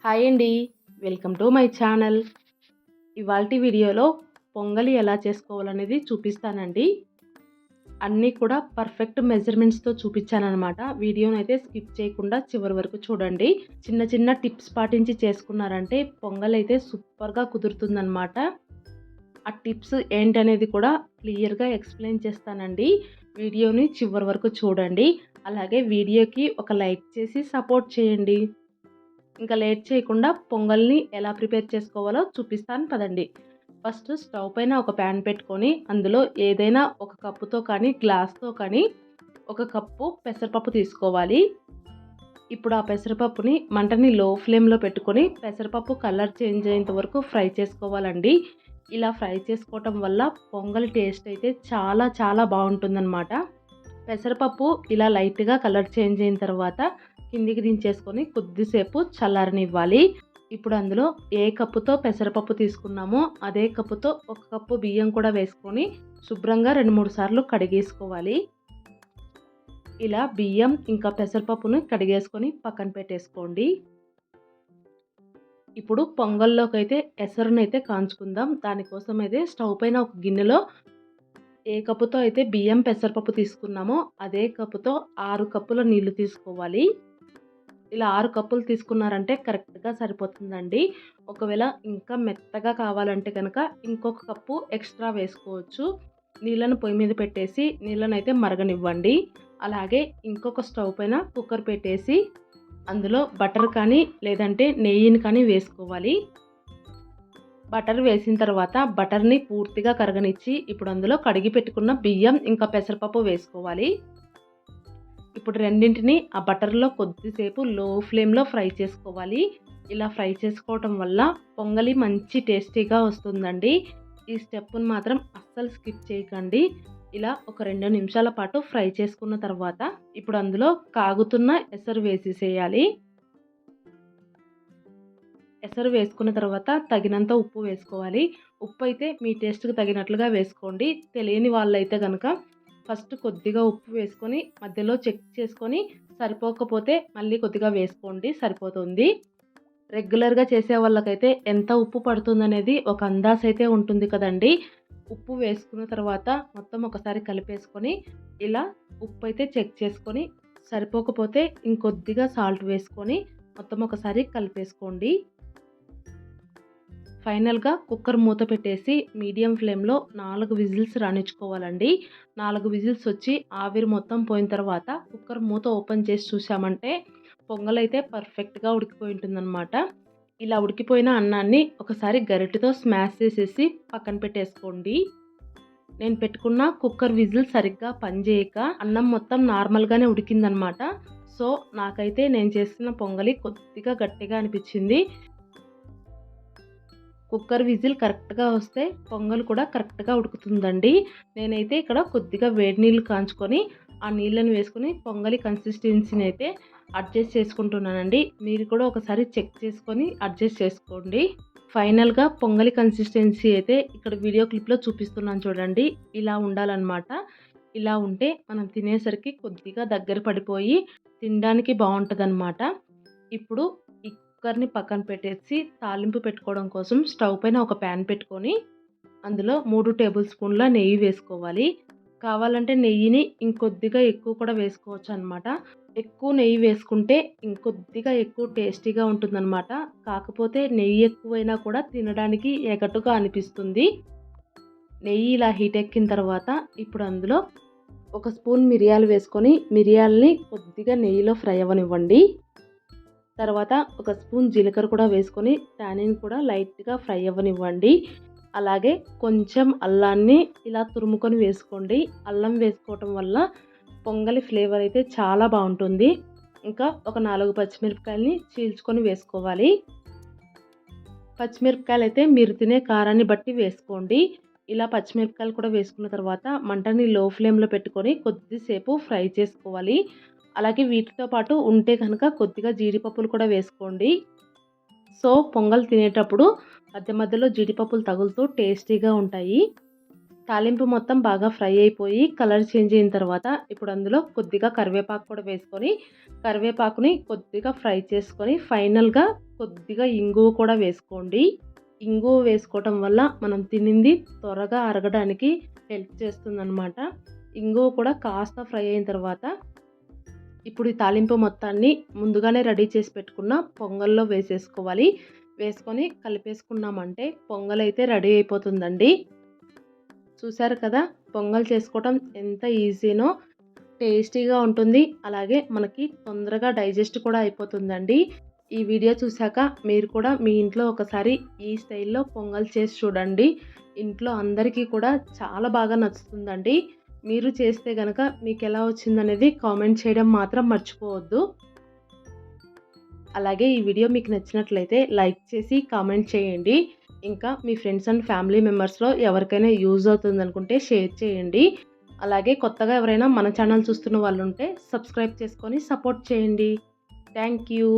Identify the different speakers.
Speaker 1: Hi అండి. Welcome to my channel. ఇవాల్టి వీడియోలో పొంగలి ఎలా చేసుకోవాలనేది చూపిస్తానండి. అన్నీ కూడా పర్ఫెక్ట్ మెజర్మెంట్స్తో చూపించానన్నమాట. వీడియోనైతే స్కిప్ చేయకుండా చివరి వరకు చూడండి. చిన్న చిన్న టిప్స్ పాటించి చేసుకున్నారంటే పొంగల్ అయితే సూపర్గా కుదురుతుందన్నమాట. ఆ టిప్స్ ఏంటనేది కూడా క్లియర్గా ఎక్స్ప్లెయిన్ చేస్తానండి. వీడియోని చివరి వరకు చూడండి. అలాగే వీడియోకి ఒక లైక్ చేసి సపోర్ట్ చేయండి. ఇంకా లేట్ చేయకుండా పొంగల్ని ఎలా ప్రిపేర్ చేసుకోవాలో చూపిస్తాను పదండి. ఫస్ట్ స్టవ్ పైన ఒక ప్యాన్ పెట్టుకొని అందులో ఏదైనా ఒక కప్పుతో కానీ గ్లాస్తో కానీ ఒక కప్పు పెసరపప్పు తీసుకోవాలి. ఇప్పుడు ఆ పెసరపప్పుని మంటని లో ఫ్లేమ్లో పెట్టుకొని పెసరపప్పు కలర్ చేంజ్ అయ్యేంత వరకు ఫ్రై చేసుకోవాలండి. ఇలా ఫ్రై చేసుకోవటం వల్ల పొంగల్ టేస్ట్ అయితే చాలా చాలా బాగుంటుందన్నమాట. పెసరపప్పు ఇలా లైట్గా కలర్ చేంజ్ అయిన తర్వాత కిందికి దించేసుకొని కొద్దిసేపు చల్లారనివ్వాలి. ఇప్పుడు అందులో ఏ కప్పుతో పెసరపప్పు తీసుకున్నామో అదే కప్పుతో ఒక కప్పు బియ్యం కూడా వేసుకొని శుభ్రంగా 2-3 సార్లు కడిగేసుకోవాలి. ఇలా బియ్యం ఇంకా పెసరపప్పును కడిగేసుకొని పక్కన పెట్టేసుకోండి. ఇప్పుడు పొంగల్లోకి అయితే ఎసరునైతే కాంచుకుందాం. దానికోసం అయితే స్టవ్ పైన ఒక గిన్నెలో ఏ కప్పుతో అయితే బియ్యం పెసరపప్పు తీసుకున్నామో అదే కప్పుతో 6 కప్పుల నీళ్లు తీసుకోవాలి. ఇలా 6 కప్పులు తీసుకున్నారంటే కరెక్ట్గా సరిపోతుందండి. ఒకవేళ ఇంకా మెత్తగా కావాలంటే కనుక ఇంకొక కప్పు ఎక్స్ట్రా వేసుకోవచ్చు. నీళ్ళను పొయ్యి మీద పెట్టేసి నీళ్ళనైతే మరగనివ్వండి. అలాగే ఇంకొక స్టవ్ పైన కుక్కర్ పెట్టేసి అందులో బటర్ కానీ లేదంటే నెయ్యిని కానీ వేసుకోవాలి. బటర్ వేసిన తర్వాత బటర్ని పూర్తిగా కరగనిచ్చి ఇప్పుడు అందులో కడిగి పెట్టుకున్న బియ్యం ఇంకా పెసరపప్పు వేసుకోవాలి. ఇప్పుడు రెండింటిని ఆ బటర్లో కొద్దిసేపు లో ఫ్లేమ్లో ఫ్రై చేసుకోవాలి. ఇలా ఫ్రై చేసుకోవటం వల్ల పొంగలి మంచి టేస్టీగా వస్తుందండి. ఈ స్టెప్ను మాత్రం అస్సలు స్కిప్ చేయకండి. ఇలా ఒక 2 నిమిషాల పాటు ఫ్రై చేసుకున్న తర్వాత ఇప్పుడు అందులో కాగుతున్న ఎసరు వేసేసేయాలి. ఎసరు వేసుకున్న తర్వాత తగినంత ఉప్పు వేసుకోవాలి. ఉప్పు అయితే మీ టేస్ట్కి తగినట్లుగా వేసుకోండి. తెలియని వాళ్ళైతే కనుక ఫస్ట్ కొద్దిగా ఉప్పు వేసుకొని మధ్యలో చెక్ చేసుకొని సరిపోకపోతే మళ్ళీ కొద్దిగా వేసుకోండి, సరిపోతుంది. రెగ్యులర్గా చేసే వాళ్ళకైతే ఎంత ఉప్పు పడుతుందనేది ఒక అందాజ అయితే ఉంటుంది కదండి. ఉప్పు వేసుకున్న తర్వాత మొత్తం ఒకసారి కలిపేసుకొని ఇలా ఉప్పు అయితే చెక్ చేసుకొని సరిపోకపోతే ఇంకొద్దిగా సాల్ట్ వేసుకొని మొత్తం ఒకసారి కలిపేసుకోండి. ఫైనల్గా కుక్కర్ మూత పెట్టేసి మీడియం ఫ్లేమ్లో 4 విజిల్స్ రానిచ్చుకోవాలండి. 4 విజిల్స్ వచ్చి ఆవిరి మొత్తం పోయిన తర్వాత కుక్కర్ మూత ఓపెన్ చేసి చూసామంటే పొంగల్ అయితే పర్ఫెక్ట్గా ఉడికిపోయి ఉంటుందన్నమాట. ఇలా ఉడికిపోయిన అన్నాన్ని ఒకసారి గరిటెతో స్మాష్ చేసేసి పక్కన పెట్టేసుకోండి. నేను పెట్టుకున్న కుక్కర్ విజిల్ సరిగ్గా పనిచేయక అన్నం మొత్తం నార్మల్గానే ఉడికిందనమాట. సో నాకైతే నేను చేసిన పొంగలి కొద్దిగా గట్టిగా అనిపించింది. కుక్కర్ విజిల్ కరెక్ట్గా వస్తే పొంగల్ కూడా కరెక్ట్గా ఉడుకుతుందండి. నేనైతే ఇక్కడ కొద్దిగా వేడి నీళ్ళు కాంచుకొని ఆ నీళ్ళని వేసుకొని పొంగలి కన్సిస్టెన్సీని అయితే అడ్జస్ట్ చేసుకుంటున్నానండి. మీరు కూడా ఒకసారి చెక్ చేసుకొని అడ్జస్ట్ చేసుకోండి. ఫైనల్గా పొంగలి కన్సిస్టెన్సీ అయితే ఇక్కడ వీడియో క్లిప్లో చూపిస్తున్నాను చూడండి. ఇలా ఉండాలన్నమాట. ఇలా ఉంటే మనం తినేసరికి కొద్దిగా దగ్గర పడిపోయి తినడానికి బాగుంటుందన్నమాట. ఇప్పుడు కుక్కర్ని పక్కన పెట్టేసి తాలింపు పెట్టుకోవడం కోసం స్టవ్ పైన ఒక ప్యాన్ పెట్టుకొని అందులో 3 టేబుల్ స్పూన్ల నెయ్యి వేసుకోవాలి. కావాలంటే నెయ్యిని ఇంకొద్దిగా ఎక్కువ కూడా వేసుకోవచ్చు అనమాట. ఎక్కువ నెయ్యి వేసుకుంటే ఇంకొద్దిగా ఎక్కువ టేస్టీగా ఉంటుందన్నమాట. కాకపోతే నెయ్యి ఎక్కువైనా కూడా తినడానికి ఎగటుగా అనిపిస్తుంది. నెయ్యి ఇలా హీట్ ఎక్కిన తర్వాత ఇప్పుడు అందులో ఒక స్పూన్ మిరియాలు వేసుకొని మిరియాలని కొద్దిగా నెయ్యిలో ఫ్రై అవ్వనివ్వండి. తర్వాత ఒక స్పూన్ జీలకర్ర కూడా వేసుకొని దానిని కూడా లైట్గా ఫ్రై అవ్వనివ్వండి. అలాగే కొంచెం అల్లాన్ని ఇలా తురుముకొని వేసుకోండి. అల్లం వేసుకోవటం వల్ల పొంగలి ఫ్లేవర్ అయితే చాలా బాగుంటుంది. ఇంకా ఒక 4 పచ్చిమిరపకాయలని చీల్చుకొని వేసుకోవాలి. పచ్చిమిరపకాయలు అయితే మీరు తినే కారాన్ని బట్టి వేసుకోండి. ఇలా పచ్చిమిరపకాయలు కూడా వేసుకున్న తర్వాత మంటని లో ఫ్లేమ్లో పెట్టుకొని కొద్దిసేపు ఫ్రై చేసుకోవాలి. అలాగే వీటితో పాటు ఉంటే కనుక కొద్దిగా జీడిపప్పులు కూడా వేసుకోండి. సో పొంగల్ తినేటప్పుడు మధ్య మధ్యలో జీడిపప్పులు తగులుతూ టేస్టీగా ఉంటాయి. తాలింపు మొత్తం బాగా ఫ్రై అయిపోయి కలర్ చేంజ్ అయిన తర్వాత ఇప్పుడు అందులో కొద్దిగా కరివేపాకు కూడా వేసుకొని కరివేపాకుని కొద్దిగా ఫ్రై చేసుకొని ఫైనల్గా కొద్దిగా ఇంగువ కూడా వేసుకోండి. ఇంగువ వేసుకోవటం వల్ల మనం తినింది త్వరగా అరగడానికి హెల్ప్ చేస్తుందన్నమాట. ఇంగువ కూడా కాస్త ఫ్రై అయిన తర్వాత ఇప్పుడు ఈ తాలింపు మొత్తాన్ని ముందుగానే రెడీ చేసి పెట్టుకున్న పొంగల్లో వేసేసుకోవాలి. వేసుకొని కలిపేసుకున్నామంటే పొంగల్ అయితే రెడీ అయిపోతుందండి. చూసారు కదా, పొంగల్ చేసుకోవటం ఎంత ఈజీనో, టేస్టీగా ఉంటుంది. అలాగే మనకి తొందరగా డైజెస్ట్ కూడా అయిపోతుందండి. ఈ వీడియో చూశాక మీరు కూడా మీ ఇంట్లో ఒకసారి ఈ స్టైల్లో పొంగల్ చేసి చూడండి. ఇంట్లో అందరికీ కూడా చాలా బాగా నచ్చుతుందండి. మీరు చేస్తే గనక మీకు ఎలా వచ్చిందనేది కామెంట్ చేయడం మాత్రం మర్చిపోవద్దు. అలాగే ఈ వీడియో మీకు నచ్చినట్లయితే లైక్ చేసి కామెంట్ చేయండి. ఇంకా మీ ఫ్రెండ్స్ అండ్ ఫ్యామిలీ మెంబర్స్లో ఎవరికైనా యూజ్ అవుతుందనుకుంటే షేర్ చేయండి. అలాగే కొత్తగా ఎవరైనా మన ఛానల్ చూస్తున్న వాళ్ళు ఉంటే సబ్స్క్రైబ్ చేసుకొని సపోర్ట్ చేయండి. Thank you.